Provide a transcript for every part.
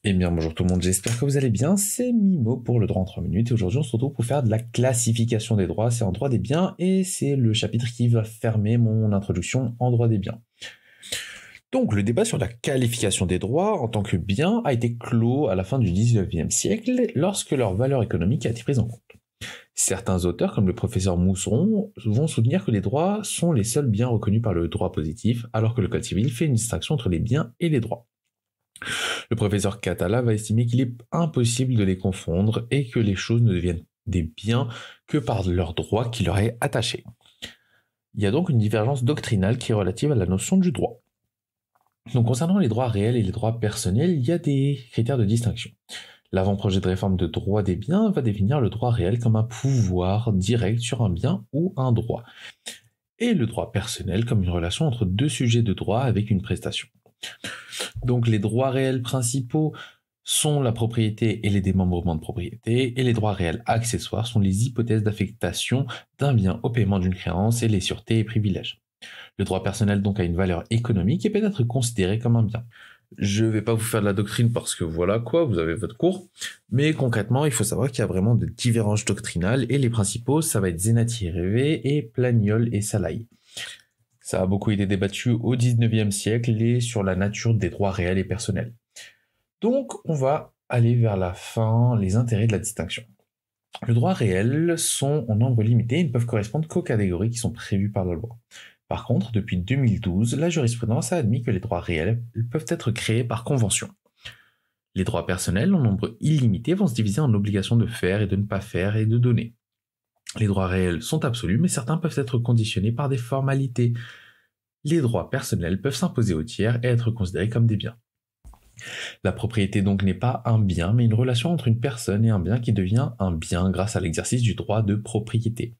Eh bien bonjour tout le monde, j'espère que vous allez bien, c'est Mimo pour le droit en 3 minutes et aujourd'hui on se retrouve pour faire de la classification des droits, c'est en droit des biens et c'est le chapitre qui va fermer mon introduction en droit des biens. Donc le débat sur la qualification des droits en tant que biens a été clos à la fin du 19e siècle lorsque leur valeur économique a été prise en compte. Certains auteurs, comme le professeur Mousseron, vont soutenir que les droits sont les seuls biens reconnus par le droit positif, alors que le code civil fait une distinction entre les biens et les droits. Le professeur Catala va estimer qu'il est impossible de les confondre et que les choses ne deviennent des biens que par leurs droits qui leur est attaché. Il y a donc une divergence doctrinale qui est relative à la notion du droit. Donc concernant les droits réels et les droits personnels, il y a des critères de distinction. L'avant-projet de réforme de droit des biens va définir le droit réel comme un pouvoir direct sur un bien ou un droit, et le droit personnel comme une relation entre deux sujets de droit avec une prestation. Donc les droits réels principaux sont la propriété et les démembrements de propriété, et les droits réels accessoires sont les hypothèses d'affectation d'un bien au paiement d'une créance et les sûretés et privilèges. Le droit personnel donc a une valeur économique et peut être considéré comme un bien. Je ne vais pas vous faire de la doctrine parce que voilà quoi, vous avez votre cours, mais concrètement il faut savoir qu'il y a vraiment de divergences doctrinales et les principaux ça va être Zenati-Révé et Plagniol et Salaï. Ça a beaucoup été débattu au 19e siècle et sur la nature des droits réels et personnels. Donc, on va aller vers la fin, les intérêts de la distinction. Les droits réels sont en nombre limité et ne peuvent correspondre qu'aux catégories qui sont prévues par la loi. Par contre, depuis 2012, la jurisprudence a admis que les droits réels peuvent être créés par convention. Les droits personnels en nombre illimité vont se diviser en obligations de faire et de ne pas faire et de donner. Les droits réels sont absolus, mais certains peuvent être conditionnés par des formalités. Les droits personnels peuvent s'imposer aux tiers et être considérés comme des biens. La propriété donc n'est pas un bien, mais une relation entre une personne et un bien qui devient un bien grâce à l'exercice du droit de propriété.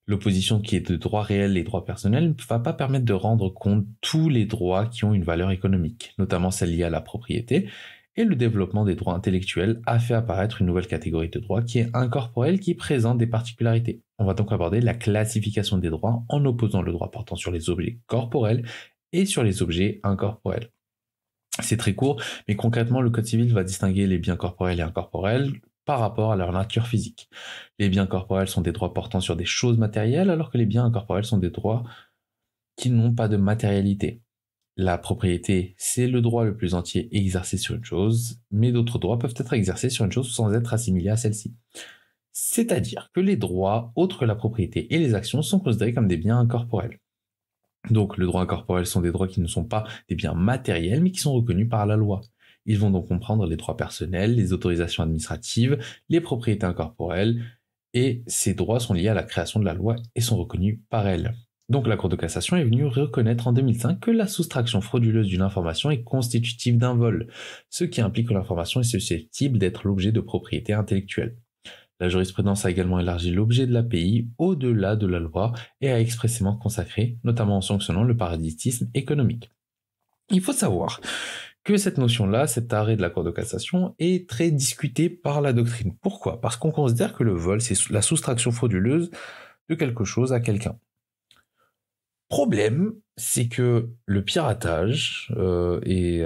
L'opposition qui est de droits réels et droits personnels ne va pas permettre de rendre compte tous les droits qui ont une valeur économique, notamment celles liées à la propriété, et le développement des droits intellectuels a fait apparaître une nouvelle catégorie de droits qui est incorporelle qui présente des particularités. On va donc aborder la classification des droits en opposant le droit portant sur les objets corporels et sur les objets incorporels. C'est très court, mais concrètement, le Code civil va distinguer les biens corporels et incorporels par rapport à leur nature physique. Les biens corporels sont des droits portant sur des choses matérielles, alors que les biens incorporels sont des droits qui n'ont pas de matérialité. La propriété, c'est le droit le plus entier exercé sur une chose, mais d'autres droits peuvent être exercés sur une chose sans être assimilés à celle-ci. C'est-à-dire que les droits, autres que la propriété et les actions, sont considérés comme des biens incorporels. Donc, les droits incorporels sont des droits qui ne sont pas des biens matériels, mais qui sont reconnus par la loi. Ils vont donc comprendre les droits personnels, les autorisations administratives, les propriétés incorporelles, et ces droits sont liés à la création de la loi et sont reconnus par elle. Donc la Cour de cassation est venue reconnaître en 2005 que la soustraction frauduleuse d'une information est constitutive d'un vol, ce qui implique que l'information est susceptible d'être l'objet de propriété intellectuelle. La jurisprudence a également élargi l'objet de l'API au-delà de la loi et a expressément consacré, notamment en sanctionnant le parasitisme économique. Il faut savoir que cette notion-là, cet arrêt de la Cour de cassation, est très discuté par la doctrine. Pourquoi ? Parce qu'on considère que le vol, c'est la soustraction frauduleuse de quelque chose à quelqu'un. Problème, c'est que le piratage et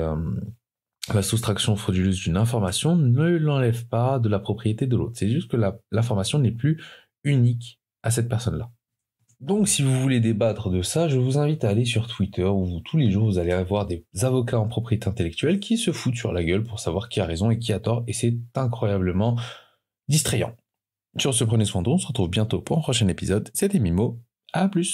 la soustraction frauduleuse d'une information ne l'enlève pas de la propriété de l'autre. C'est juste que l'information n'est plus unique à cette personne-là. Donc si vous voulez débattre de ça, je vous invite à aller sur Twitter où tous les jours vous allez avoir des avocats en propriété intellectuelle qui se foutent sur la gueule pour savoir qui a raison et qui a tort, et c'est incroyablement distrayant. Sur ce, prenez soin de vous, on se retrouve bientôt pour un prochain épisode. C'était Mimo, à plus.